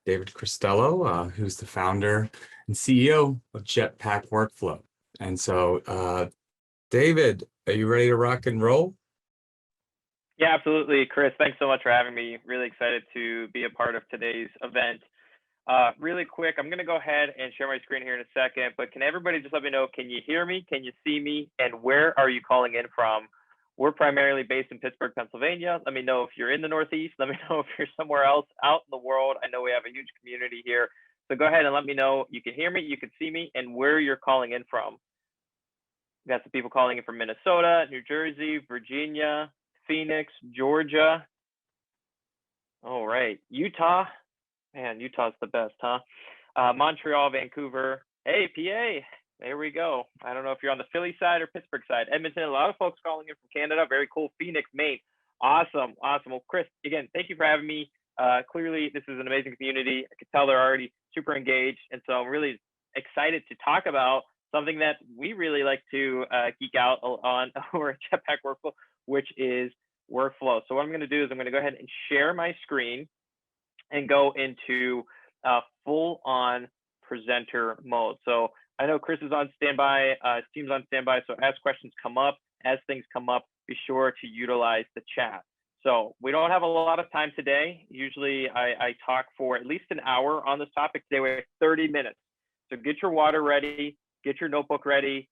David Cristello, who's the founder and CEO of Jetpack Workflow. And so, David, are you ready to rock and roll? Yeah, absolutely. Chris, thanks so much for having me. Really excited to be a part of today's event. Really quick, I'm going to go ahead and share my screen here in a second, but can everybody just let me know, can you hear me? Can you see me? And where are you calling in from? We're primarily based in Pittsburgh, Pennsylvania. Let me know if you're in the Northeast. Let me know if you're somewhere else out in the world. I know we have a huge community here. So go ahead and let me know you can hear me, you can see me, and where you're calling in from. We got some people calling in from Minnesota, New Jersey, Virginia, Phoenix, Georgia. All right, Utah. Man, Utah's the best, huh? Montreal, Vancouver. Hey, PA. There we go. I don't know if you're on the Philly side or Pittsburgh side. Edmonton, a lot of folks calling in from Canada. Very cool. Phoenix, Maine. Awesome. Awesome. Well, Chris, again, thank you for having me. Clearly, this is an amazing community. I can tell they're already super engaged. And so I'm really excited to talk about something that we really like to geek out on over at Jetpack Workflow, which is workflow. So what I'm going to do is I'm going to go ahead and share my screen and go into full-on presenter mode. So I know Chris is on standby, his team's on standby. So as questions come up, as things come up, be sure to utilize the chat. So we don't have a lot of time today. Usually I talk for at least an hour on this topic. Today we have 30 minutes. So get your water ready, get your notebook ready,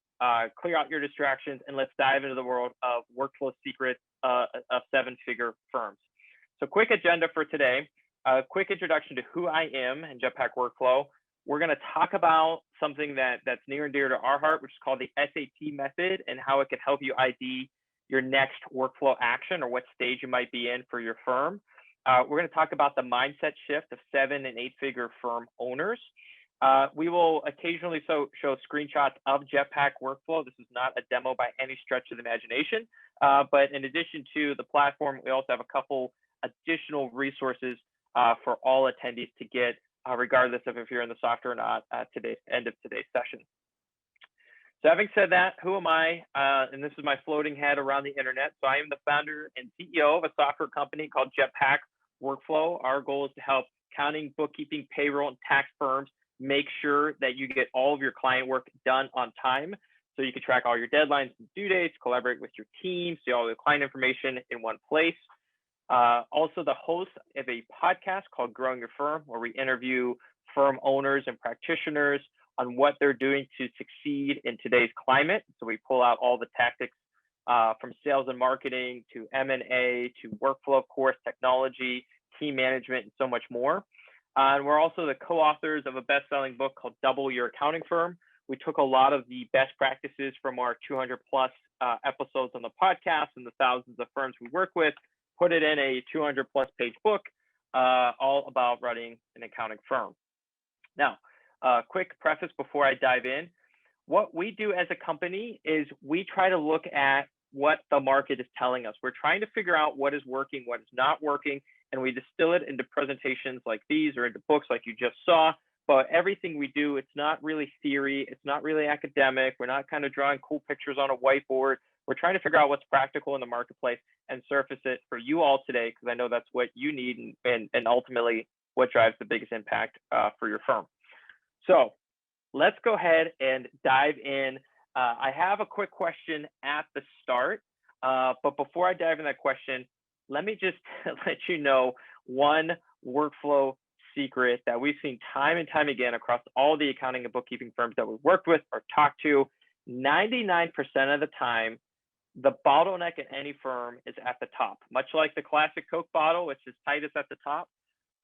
clear out your distractions, and let's dive into the world of workflow secrets of seven-figure firms. So quick agenda for today. A quick introduction to who I am and Jetpack Workflow. We're going to talk about something that's near and dear to our heart, which is called the SAT method, and how it can help you ID your next workflow action or what stage you might be in for your firm. We're going to talk about the mindset shift of 7- and 8-figure firm owners. We will occasionally show screenshots of Jetpack Workflow. This is not a demo by any stretch of the imagination, but in addition to the platform, we also have a couple additional resources for all attendees to get, regardless of if you're in the software or not, at today's end of today's session. So having said that, who am I? And this is my floating head around the internet. So I am the founder and CEO of a software company called Jetpack Workflow. Our goal is to help accounting, bookkeeping, payroll, and tax firms make sure that you get all of your client work done on time. So you can track all your deadlines and due dates, collaborate with your team, see all the client information in one place. Also the host of a podcast called Growing Your Firm, where we interview firm owners and practitioners on what they're doing to succeed in today's climate. So we pull out all the tactics from sales and marketing to M&A to workflow, of course, technology, team management, and so much more. And we're also the co-authors of a best-selling book called Double Your Accounting Firm. We took a lot of the best practices from our 200 plus episodes on the podcast and the thousands of firms we work with, put it in a 200 plus page book, all about running an accounting firm. Now, quick preface before I dive in. What we do as a company is we try to look at what the market is telling us. We're trying to figure out what is working, what is not working, and we distill it into presentations like these or into books like you just saw. But everything we do, it's not really theory, it's not really academic. We're not kind of drawing cool pictures on a whiteboard. We're trying to figure out what's practical in the marketplace and surface it for you all today, because I know that's what you need and ultimately what drives the biggest impact for your firm. So let's go ahead and dive in. I have a quick question at the start, but before I dive in that question, let me just let you know one workflow secret that we've seen time and time again across all the accounting and bookkeeping firms that we've worked with or talked to. 99% of the time, the bottleneck in any firm is at the top. Much like the classic Coke bottle, which is tightest at the top.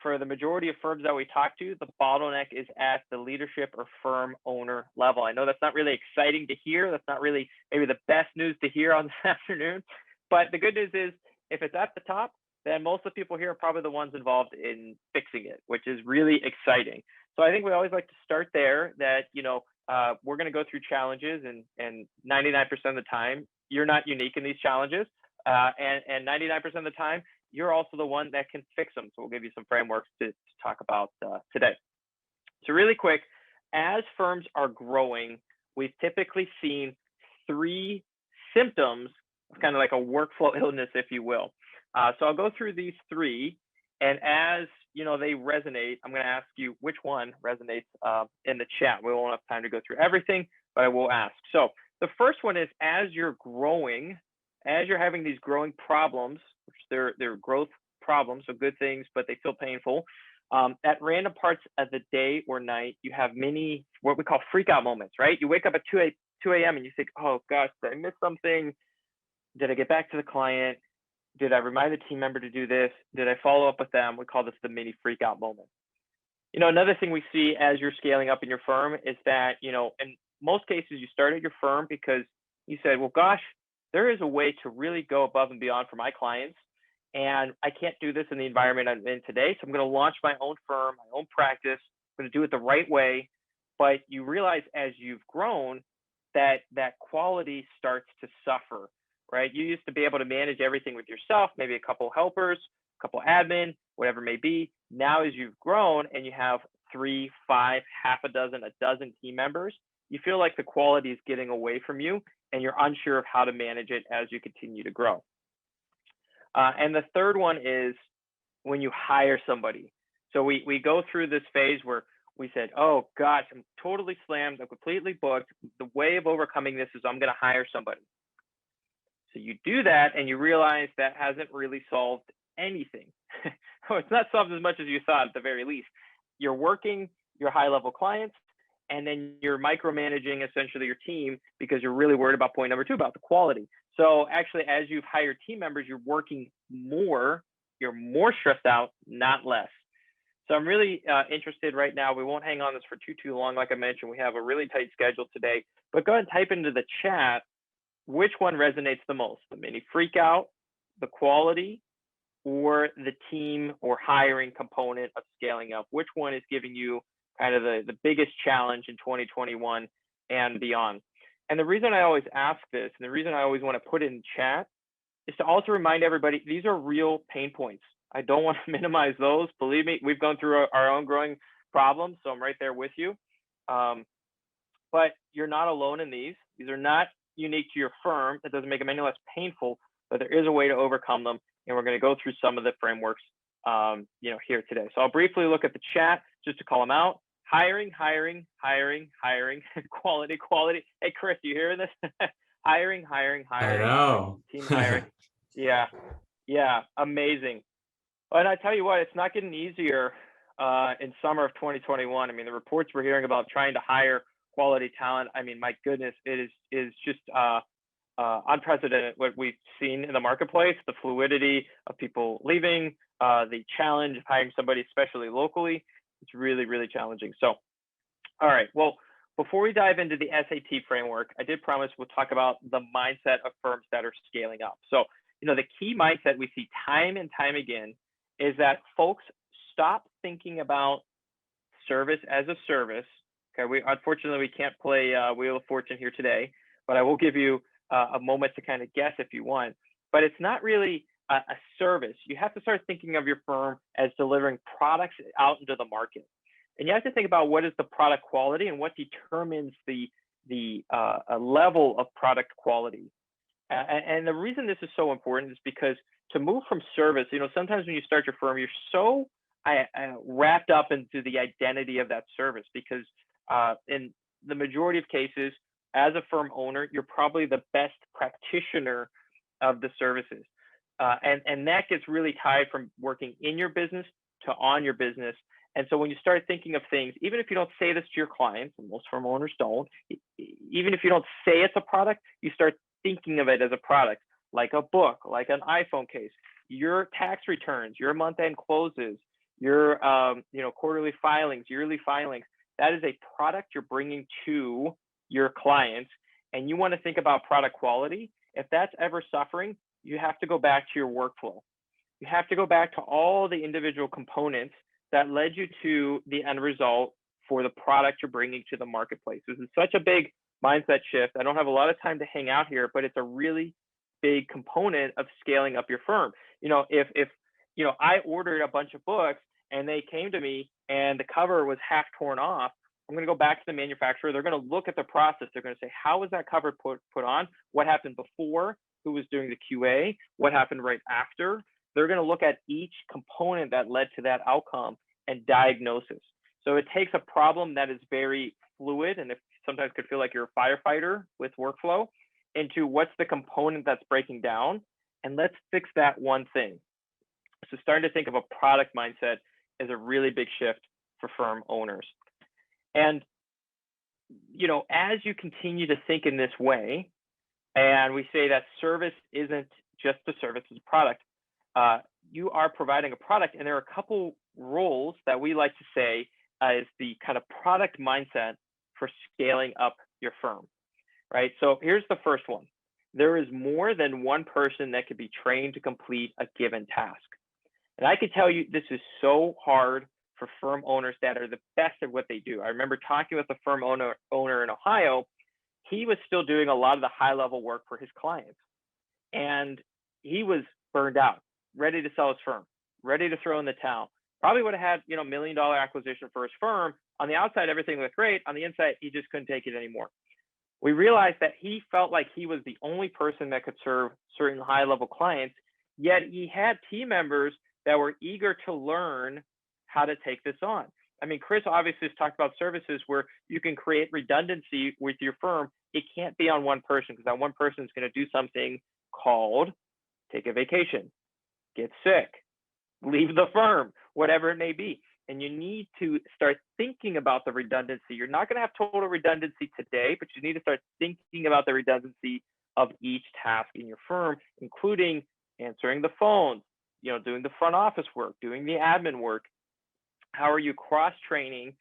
For the majority of firms that we talk to, the bottleneck is at the leadership or firm owner level. I know that's not really exciting to hear. That's not really maybe the best news to hear on this afternoon. But the good news is, if it's at the top, then most of the people here are probably the ones involved in fixing it, which is really exciting. So I think we always like to start there, that, you know, we're going to go through challenges, and 99% of the time, you're not unique in these challenges. And 99% of the time, you're also the one that can fix them. So we'll give you some frameworks to talk about today. So really quick, as firms are growing, we've typically seen 3 symptoms, kind of like a workflow illness, if you will. So I'll go through these 3, And as you know, they resonate. I'm going to ask you which one resonates in the chat. We won't have time to go through everything, but I will ask. So the first one is, as you're growing, as you're having these growing problems, which they're growth problems, so good things, but they feel painful. At random parts of the day or night, you have many what we call freakout moments, right? You wake up at 2 a.m. and you think, oh gosh, did I miss something? Did I get back to the client? Did I remind the team member to do this? Did I follow up with them? We call this the mini freakout moment. You know, another thing we see as you're scaling up in your firm is that, you know, in most cases, you started your firm because you said, well, gosh, there is a way to really go above and beyond for my clients. And I can't do this in the environment I'm in today. So I'm going to launch my own firm, my own practice. I'm going to do it the right way. But you realize as you've grown that that quality starts to suffer, right? You used to be able to manage everything with yourself, maybe a couple helpers, a couple admin, whatever it may be. Now, as you've grown and you have 3, 5, half a dozen team members, you feel like the quality is getting away from you and you're unsure of how to manage it as you continue to grow. And the third one is when you hire somebody. So we go through this phase where we said, oh gosh, I'm totally slammed, I'm completely booked. The way of overcoming this is I'm going to hire somebody. So you do that and you realize that hasn't really solved anything. Oh, it's not solved as much as you thought at the very least. You're working your high-level clients and then you're micromanaging essentially your team because you're really worried about point number 2, about the quality. So actually, as you've hired team members, you're working more, you're more stressed out, not less. So I'm really interested right now. We won't hang on this for too long. Like I mentioned, we have a really tight schedule today, but go ahead and type into the chat which one resonates the most, the mini freakout, the quality, or the team or hiring component of scaling up. Which one is giving you kind of the biggest challenge in 2021 and beyond? And the reason I always ask this, and the reason I always want to put it in chat, is to also remind everybody, these are real pain points. I don't want to minimize those. Believe me, we've gone through our own growing problems, so I'm right there with you. But you're not alone in these. These are not unique to your firm. That doesn't make them any less painful, but there is a way to overcome them. And we're going to go through some of the frameworks here today. So I'll briefly look at the chat just to call them out. Hiring, quality. Hey, Chris, you hearing this? hiring. I know. Team hiring. Yeah, amazing. And I tell you what, it's not getting easier in summer of 2021. I mean, the reports we're hearing about trying to hire quality talent, I mean, my goodness, it is just unprecedented what we've seen in the marketplace, the fluidity of people leaving, the challenge of hiring somebody, especially locally. It's really, really challenging. So, all right, well, before we dive into the SAT framework, I did promise we'll talk about the mindset of firms that are scaling up. So, you know, the key mindset we see time and time again is that folks stop thinking about service as a service. Okay, unfortunately, we can't play Wheel of Fortune here today, but I will give you a moment to kind of guess if you want. But it's not really a service. You have to start thinking of your firm as delivering products out into the market. And you have to think about what is the product quality and what determines the level of product quality. And the reason this is so important is because to move from service, you know, sometimes when you start your firm, you're so wrapped up into the identity of that service because in the majority of cases, as a firm owner, you're probably the best practitioner of the services. And that gets really tied from working in your business to on your business. And so when you start thinking of things, even if you don't say this to your clients, and most firm owners don't, even if you don't say it's a product, you start thinking of it as a product, like a book, like an iPhone case, your tax returns, your month-end closes, your quarterly filings, yearly filings. That is a product you're bringing to your clients, and you want to think about product quality. If that's ever suffering, you have to go back to your workflow. You have to go back to all the individual components that led you to the end result for the product you're bringing to the marketplace. This is such a big mindset shift. I don't have a lot of time to hang out here, but it's a really big component of scaling up your firm. You know, if I ordered a bunch of books and they came to me and the cover was half torn off, I'm going to go back to the manufacturer. They're going to look at the process. They're going to say, how was that cover put on? What happened before? Who was doing the QA? What happened right after? they're going to look at each component that led to that outcome and diagnosis. So it takes a problem that is very fluid, and if sometimes could feel like you're a firefighter with workflow, into what's the component that's breaking down, and let's fix that one thing. So starting to think of a product mindset is a really big shift for firm owners. And, you know, as you continue to think in this way, and we say that service isn't just a service, it's a product, you are providing a product, and there are a couple roles that we like to say is the kind of product mindset for scaling up your firm, right? So here's the first one. There is more than one person that could be trained to complete a given task. And I can tell you, this is so hard for firm owners that are the best at what they do. I remember talking with a firm owner in Ohio. He was still doing a lot of the high level work for his clients. And he was burned out, ready to sell his firm, ready to throw in the towel. Probably would have had, you know, $1 million acquisition for his firm. On the outside, everything looked great. On the inside, he just couldn't take it anymore. We realized that he felt like he was the only person that could serve certain high level clients, yet he had team members that were eager to learn how to take this on. I mean, Chris obviously has talked about services where you can create redundancy with your firm. It can't be on one person, because that one person is going to do something called take a vacation, get sick, leave the firm, whatever it may be. And you need to start thinking about the redundancy. You're not going to have total redundancy today, but you need to start thinking about the redundancy of each task in your firm, including answering the phones, you know, doing the front office work, doing the admin work. How are you cross-training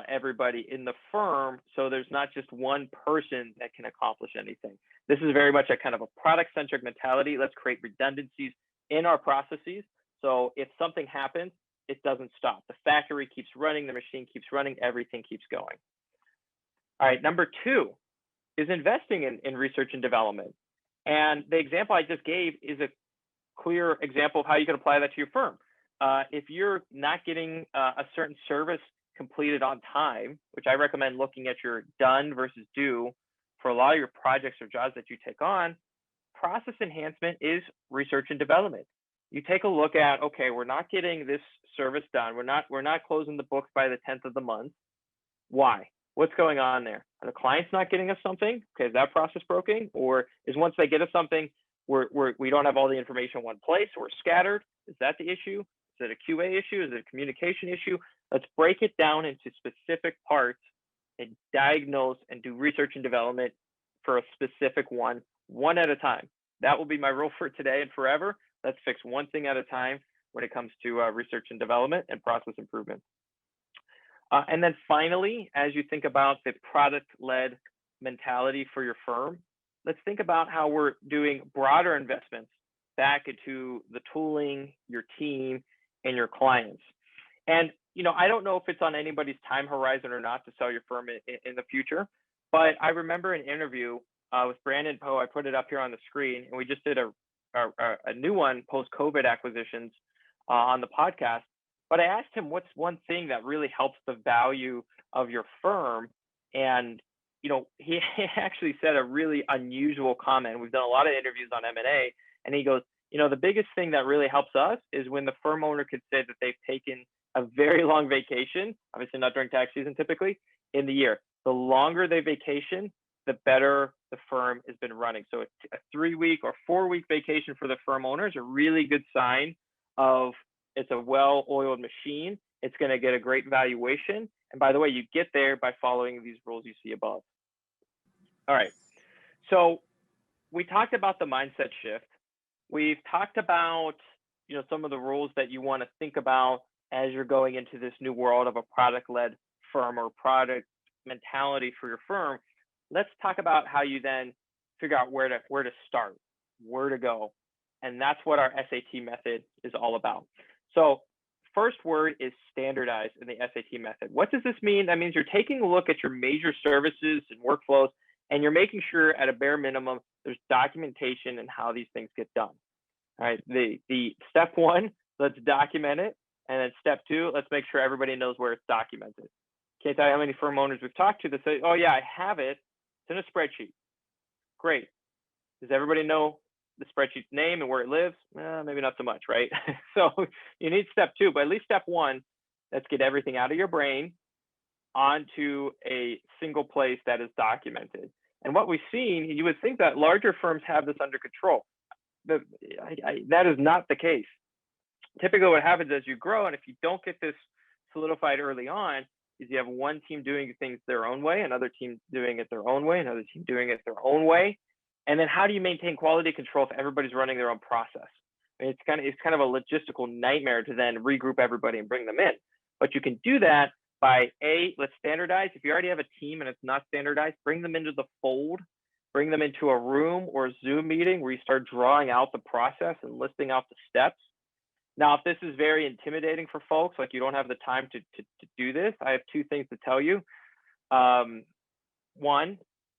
everybody in the firm so there's not just one person that can accomplish anything? This is very much a kind of a product-centric mentality. Let's create redundancies in our processes. So if something happens, it doesn't stop. The factory keeps running, the machine keeps running, everything keeps going. All right, number two is investing in research and development. And the example I just gave is a clear example of how you can apply that to your firm. If you're not getting a certain service completed on time, which I recommend looking at your done versus due for a lot of your projects or jobs that you take on, process enhancement is research and development. You take a look at, okay, we're not getting this service done. We're not closing the books by the 10th of the month. Why? What's going on there? Are the clients not getting us something? Okay, is that process broken? Or is once they get us something, we don't have all the information in one place, we're scattered? Is that the issue? Is it a QA issue? Is it a communication issue? Let's break it down into specific parts and diagnose and do research and development for a specific one at a time. That will be my rule for today and forever. Let's fix one thing at a time when it comes to research and development and process improvement. And then finally, as you think about the product-led mentality for your firm, let's think about how we're doing broader investments back into the tooling, your team, and your clients. And, you know, I don't know if it's on anybody's time horizon or not to sell your firm in the future, but I remember an interview with Brandon Poe. I put it up here on the screen, and we just did a new one post-COVID acquisitions on the podcast. But I asked him, what's one thing that really helps the value of your firm? And, you know, he actually said a really unusual comment. We've done a lot of interviews on M&A, and he goes, you know, the biggest thing that really helps us is when the firm owner could say that they've taken a very long vacation, obviously not during tax season typically, in the year. The longer they vacation, the better the firm has been running. So a 3-week or 4-week vacation for the firm owner is a really good sign of it's a well-oiled machine. It's going to get a great valuation. And by the way, you get there by following these rules you see above. All right. So we talked about the mindset shift. We've talked about, you know, some of the rules that you want to think about as you're going into this new world of a product-led firm or product mentality for your firm. Let's talk about how you then figure out where to start, where to go. And that's what our SAT method is all about. So first word is standardize in the SAT method. What does this mean? That means you're taking a look at your major services and workflows, and you're making sure at a bare minimum, there's documentation and how these things get done. All right, the step one, let's document it. And then step two, let's make sure everybody knows where it's documented. Can't tell you how many firm owners we've talked to that say, oh yeah, I have it. It's in a spreadsheet. Great. Does everybody know the spreadsheet's name and where it lives, maybe not so much, right? So you need step 2, but at least step 1, let's get everything out of your brain onto a single place that is documented. And what we've seen, you would think that larger firms have this under control. That is not the case. Typically what happens as you grow, and if you don't get this solidified early on, is you have one team doing things their own way, another team doing it their own way, another team doing it their own way. And then how do you maintain quality control if everybody's running their own process? I mean, it's kind of a logistical nightmare to then regroup everybody and bring them in. But you can do that by let's standardize. If you already have a team and it's not standardized, bring them into the fold, bring them into a room or a Zoom meeting where you start drawing out the process and listing out the steps. Now, if this is very intimidating for folks, like you don't have the time to do this, I have 2 things to tell you. 1,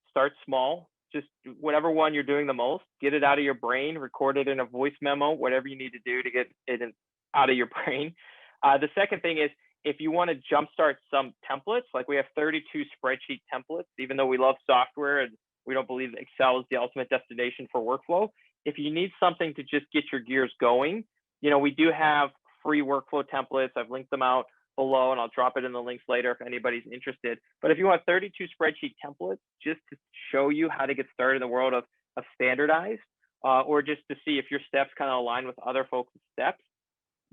start small. Just whatever one you're doing the most, get it out of your brain, record it in a voice memo, whatever you need to do to get it out of your brain. The second thing is, if you want to jumpstart some templates, like we have 32 spreadsheet templates, even though we love software and we don't believe Excel is the ultimate destination for workflow. If you need something to just get your gears going, we do have free workflow templates. I've linked them out below and I'll drop it in the links later if anybody's interested. But if you want 32 spreadsheet templates just to show you how to get started in the world of standardized, or just to see if your steps kind of align with other folks' steps,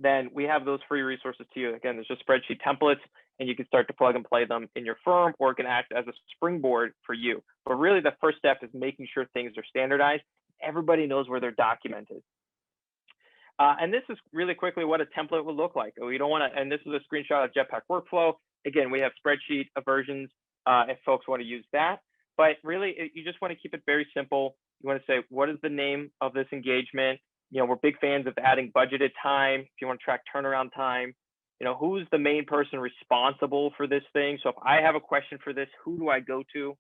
then we have those free resources to you. Again, there's just spreadsheet templates and you can start to plug and play them in your firm, or it can act as a springboard for you. But really the first step is making sure things are standardized. Everybody knows where they're documented. And this is really quickly what a template would look like. We don't want to, and this is a screenshot of Jetpack Workflow. Again, we have spreadsheet versions if folks want to use that. But really, you just want to keep it very simple. You want to say, what is the name of this engagement? We're big fans of adding budgeted time. If you want to track turnaround time, who's the main person responsible for this thing? So if I have a question for this, who do I go to?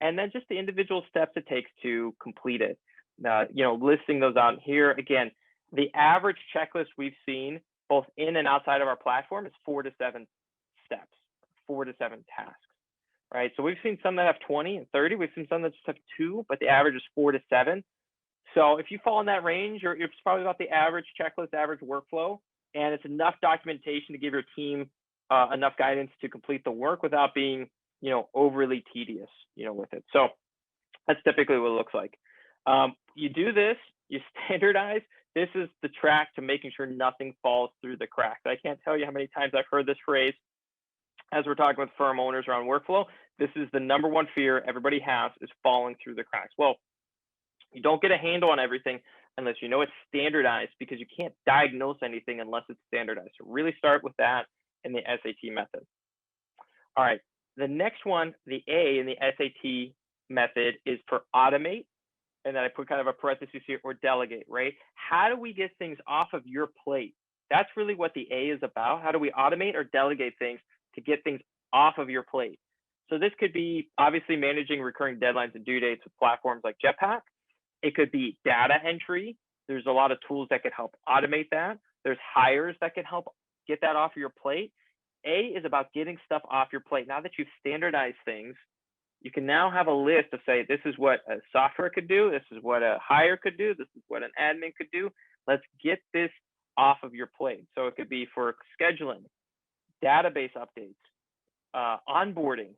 And then just the individual steps it takes to complete it. Listing those out here. Again, the average checklist we've seen both in and outside of our platform is 4 to 7 steps, 4 to 7 tasks, right? So we've seen some that have 20 and 30. We've seen some that just have 2, but the average is 4 to 7. So if you fall in that range, it's probably about the average checklist, average workflow, and it's enough documentation to give your team enough guidance to complete the work without being, overly tedious, with it. So that's typically what it looks like. You do this, you standardize. This is the track to making sure nothing falls through the cracks. I can't tell you how many times I've heard this phrase as we're talking with firm owners around workflow. This is the number one fear everybody has, is falling through the cracks. Well, you don't get a handle on everything unless you know it's standardized, because you can't diagnose anything unless it's standardized. So really start with that in the SAT method. All right, the next one, the A in the SAT method, is for automate. And then I put kind of a parenthesis here, or delegate, right? How do we get things off of your plate? That's really what the A is about. How do we automate or delegate things to get things off of your plate? So this could be obviously managing recurring deadlines and due dates with platforms like Jetpack. It could be data entry. There's a lot of tools that could help automate that. There's hires that can help get that off of your plate. A is about getting stuff off your plate. Now that you've standardized things, you can now have a list of, say, this is what a software could do, this is what a hire could do, this is what an admin could do. Let's get this off of your plate. So it could be for scheduling, database updates, onboarding.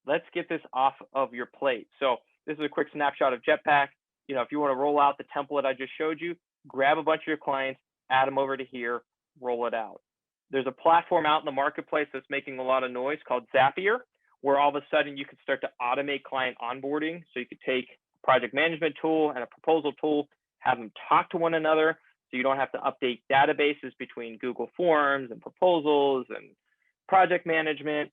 Let's get this off of your plate. So this is a quick snapshot of Jetpack. If you want to roll out the template I just showed you, grab a bunch of your clients, add them over to here, roll it out. There's a platform out in the marketplace that's making a lot of noise called Zapier, where all of a sudden you can start to automate client onboarding. So you could take a project management tool and a proposal tool, have them talk to one another, so you don't have to update databases between Google Forms and proposals and project management.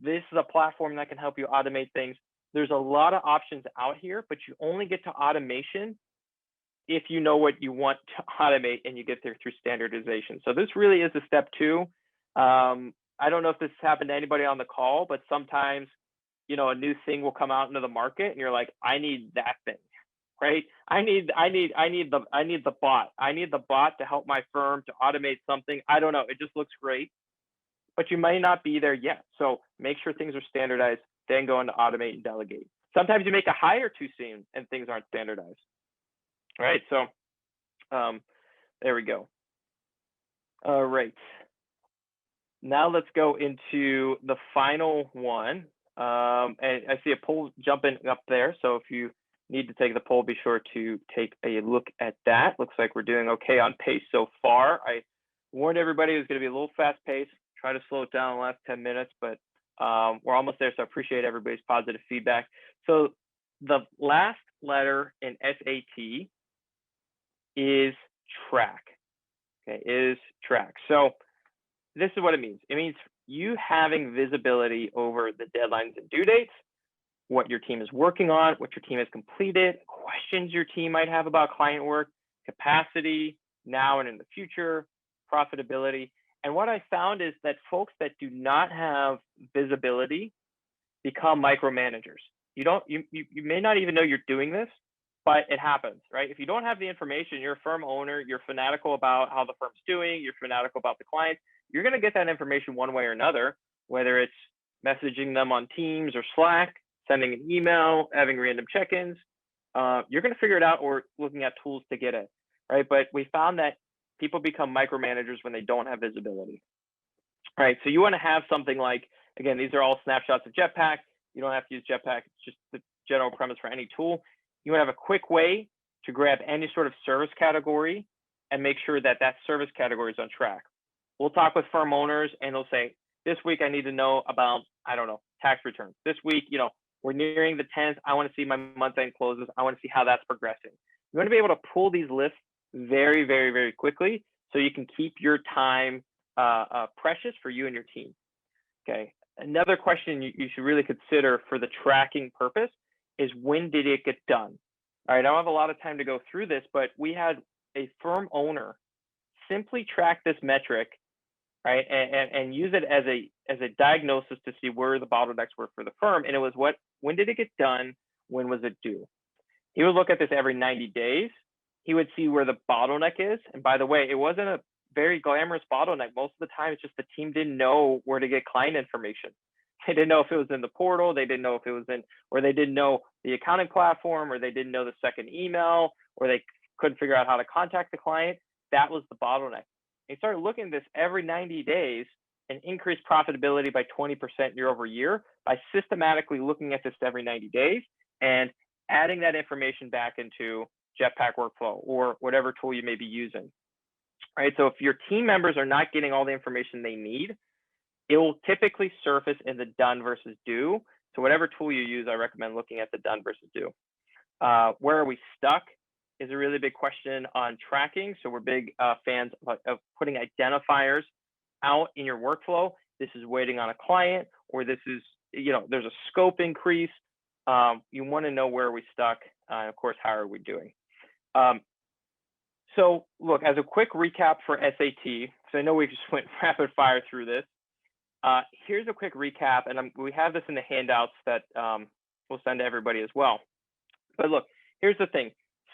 This is a platform that can help you automate things. There's a lot of options out here, but you only get to automation if you know what you want to automate and you get there through standardization. So this really is a step 2. I don't know if this has happened to anybody on the call, but sometimes, a new thing will come out into the market and you're like, I need that thing, right? I need the bot. I need the bot to help my firm to automate something. I don't know. It just looks great, but you may not be there yet. So make sure things are standardized, then go into automate and delegate. Sometimes you make a hire too soon and things aren't standardized. All right, so there we go. All right. Now let's go into the final one. And I see a poll jumping up there. So if you need to take the poll, be sure to take a look at that. Looks like we're doing okay on pace so far. I warned everybody it was going to be a little fast paced. Try to slow it down in the last 10 minutes, but we're almost there. So I appreciate everybody's positive feedback. So the last letter in SAT is track. Okay, is track. So this is what it means. It means you having visibility over the deadlines and due dates, what your team is working on, what your team has completed, questions your team might have about client work, capacity, now and in the future, profitability. And what I found is that folks that do not have visibility become micromanagers. You may not even know you're doing this, but it happens, right? If you don't have the information, you're a firm owner, you're fanatical about how the firm's doing, you're fanatical about the client, you're going to get that information one way or another, whether it's messaging them on Teams or Slack, sending an email, having random check-ins. You're going to figure it out or looking at tools to get it, right? But we found that people become micromanagers when they don't have visibility, right? So you want to have something like, again, these are all snapshots of Jetpack. You don't have to use Jetpack. It's just the general premise for any tool. You want to have a quick way to grab any sort of service category and make sure that that service category is on track. We'll talk with firm owners and they'll say, this week I need to know about, I don't know, tax returns. This week, we're nearing the 10th. I want to see my month-end closes. I want to see how that's progressing. You want to be able to pull these lists very, very, very quickly so you can keep your time precious for you and your team. Okay. Another question you should really consider for the tracking purpose is, when did it get done? All right, I don't have a lot of time to go through this, but we had a firm owner simply track this metric, right, and use it as a diagnosis to see where the bottlenecks were for the firm. And it was when did it get done? When was it due? He would look at this every 90 days. He would see where the bottleneck is. And by the way, it wasn't a very glamorous bottleneck. Most of the time, it's just the team didn't know where to get client information. They didn't know if it was in the portal. They didn't know if it was or they didn't know the accounting platform, or they didn't know the second email, or they couldn't figure out how to contact the client. That was the bottleneck. They started looking at this every 90 days and increased profitability by 20% year over year by systematically looking at this every 90 days and adding that information back into Jetpack Workflow or whatever tool you may be using. All right, so if your team members are not getting all the information they need, it will typically surface in the done versus due. So whatever tool you use, I recommend looking at the done versus due. Where are we stuck is a really big question on tracking. So we're big fans of putting identifiers out in your workflow. This is waiting on a client, or this is, there's a scope increase. You want to know where we stuck, and of course, how are we doing? So look, as a quick recap for SAT, so I know we just went rapid fire through this. Here's a quick recap, and we have this in the handouts that we'll send to everybody as well. But look, here's the thing.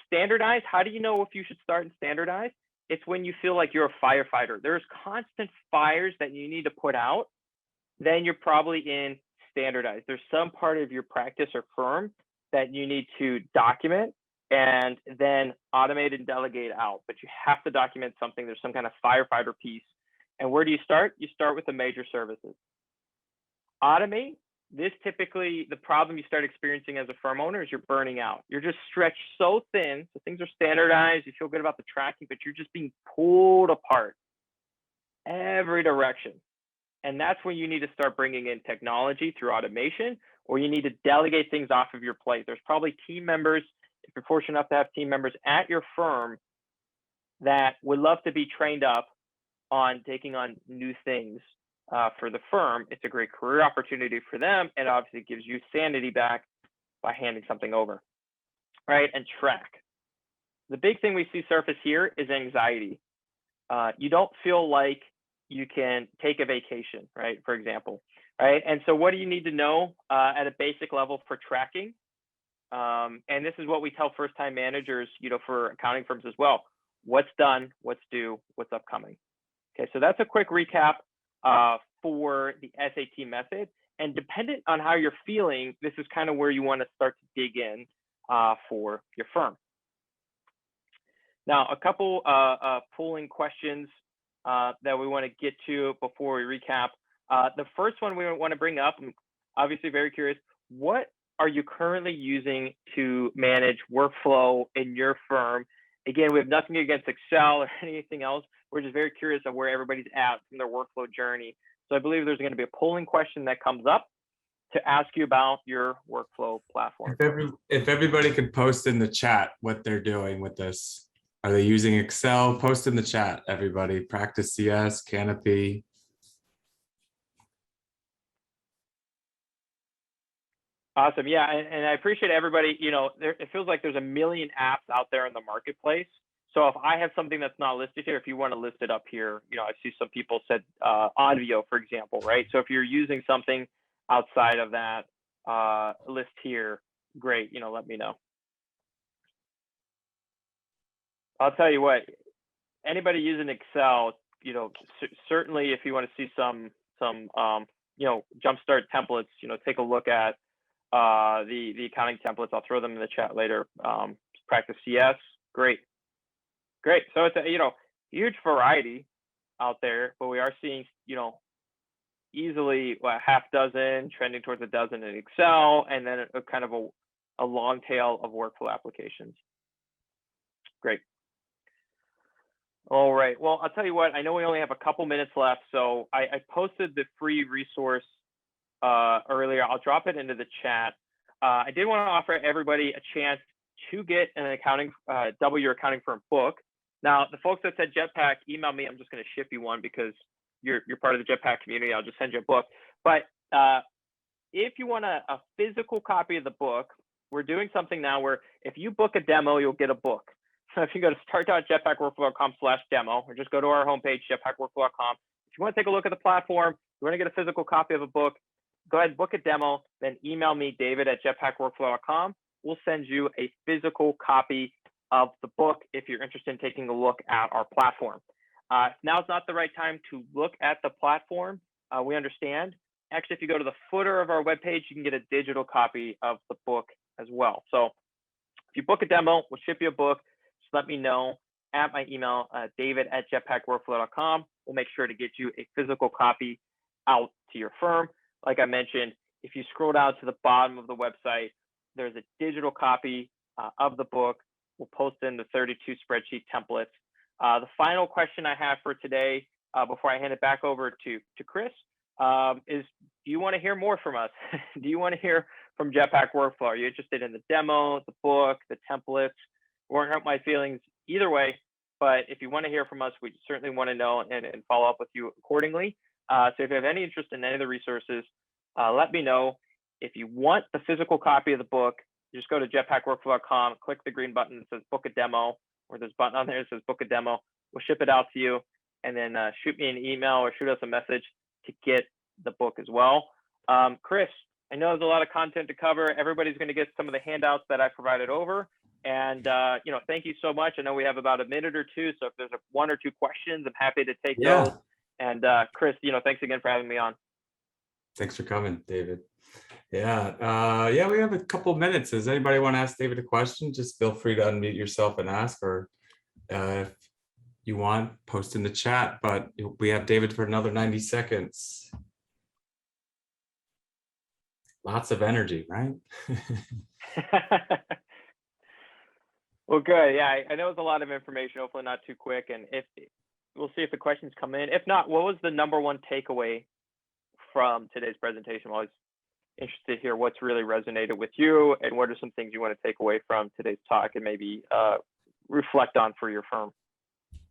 Standardize, how do you know if you should start and standardize? It's when you feel like you're a firefighter. There's constant fires that you need to put out, then you're probably in standardize. There's some part of your practice or firm that you need to document and then automate and delegate out, but you have to document something. There's some kind of firefighter piece. And where do you start? You start with the major services. Automate. This typically, the problem you start experiencing as a firm owner is you're burning out. You're just stretched so thin. So things are standardized. You feel good about the tracking, but you're just being pulled apart every direction. And that's when you need to start bringing in technology through automation, or you need to delegate things off of your plate. There's probably team members, if you're fortunate enough to have team members at your firm that would love to be trained up on taking on new things for the firm. It's a great career opportunity for them, and obviously gives you sanity back by handing something over, right? And track. The big thing we see surface here is anxiety. You don't feel like you can take a vacation, right? For example, right? And so what do you need to know at a basic level for tracking? And this is what we tell first-time managers, for accounting firms as well. What's done, what's due, what's upcoming. Okay, so that's a quick recap for the SAT method. And dependent on how you're feeling, this is kind of where you want to start to dig in for your firm. Now, a couple polling questions that we want to get to before we recap. The first one we want to bring up, I'm obviously very curious, what are you currently using to manage workflow in your firm? Again, we have nothing against Excel or anything else. We're just very curious of where everybody's at in their workflow journey. So I believe there's going to be a polling question that comes up to ask you about your workflow platform. If everybody could post in the chat what they're doing with this. Are they using Excel? Post in the chat, everybody. Practice CS, Canopy. Awesome. Yeah. And I appreciate everybody. You know, it feels like there's a million apps out there in the marketplace. So if I have something that's not listed here, if you want to list it up here, you know, I see some people said audio, for example, right? So if you're using something outside of that list here, great, you know, let me know. I'll tell you what, anybody using Excel, you know, certainly if you want to see some you know, jumpstart templates, you know, take a look at the accounting templates. I'll throw them in the chat later. Practice CS, great. So it's a, you know, huge variety out there, but we are seeing, you know, easily a half dozen, trending towards a dozen in Excel, and then a kind of a long tail of workflow applications. Great. All right. Well, I'll tell you what, I know we only have a couple minutes left, so I posted the free resource earlier. I'll drop it into the chat. I did want to offer everybody a chance to get an accounting, double your accounting firm book. Now, the folks that said Jetpack, email me. I'm just going to ship you one because you're part of the Jetpack community. I'll just send you a book. But if you want a physical copy of the book, we're doing something now where if you book a demo, you'll get a book. So if you go to start.jetpackworkflow.com/demo, or just go to our homepage, jetpackworkflow.com. If you want to take a look at the platform, you want to get a physical copy of a book, go ahead and book a demo, then email me, david@jetpackworkflow.com. We'll send you a physical copy of the book if you're interested in taking a look at our platform. Now's not the right time to look at the platform. We understand. Actually, if you go to the footer of our webpage, you can get a digital copy of the book as well. So if you book a demo, we'll ship you a book. Just let me know at my email, david@jetpackworkflow.com. We'll make sure to get you a physical copy out to your firm. Like I mentioned, if you scroll down to the bottom of the website, there's a digital copy of the book. We'll post in the 32 spreadsheet templates. The final question I have for today, before I hand it back over to Chris, is do you want to hear more from us? Do you want to hear from Jetpack Workflow? Are you interested in the demo, the book, the templates? Won't hurt my feelings either way, but if you want to hear from us, we certainly want to know and follow up with you accordingly. So if you have any interest in any of the resources, let me know. If you want the physical copy of the book, just go to jetpackworkflow.com, click the green button that says book a demo, or there's a button on there that says book a demo. We'll ship it out to you, and then shoot me an email or shoot us a message to get the book as well. Chris, I know there's a lot of content to cover. Everybody's going to get some of the handouts that I provided over. And, you know, thank you so much. I know we have about a minute or two. So if there's one or two questions, I'm happy to take those. And Chris, you know, thanks again for having me on. Thanks for coming, David. Yeah, we have a couple minutes. Does anybody want to ask David a question? Just feel free to unmute yourself and ask, or if you want, post in the chat, but we have David for another 90 seconds. Lots of energy, right? Well, good. Yeah, I know it's a lot of information, hopefully not too quick. And if we'll see if the questions come in. If not, what was the #1 takeaway from today's presentation? I'm always interested to hear what's really resonated with you, and what are some things you want to take away from today's talk and maybe reflect on for your firm.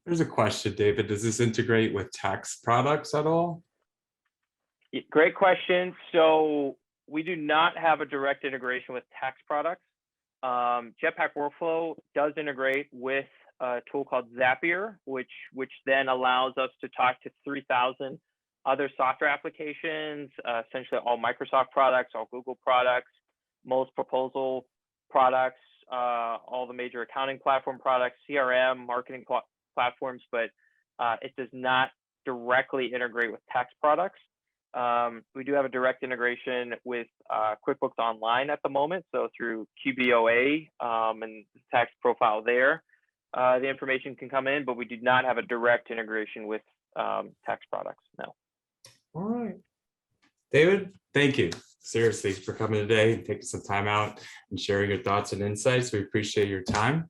There's a question, David. Does this integrate with tax products at all? Great question. So we do not have a direct integration with tax products. Jetpack Workflow does integrate with a tool called Zapier, which then allows us to talk to 3,000 other software applications, essentially all Microsoft products, all Google products, most proposal products, all the major accounting platform products, CRM, marketing platforms, but it does not directly integrate with tax products. We do have a direct integration with QuickBooks Online at the moment, so through QBOA and the tax profile there. the information can come in, but we do not have a direct integration with tax products. No. All right. David, thank you seriously for coming today and taking some time out and sharing your thoughts and insights. We appreciate your time.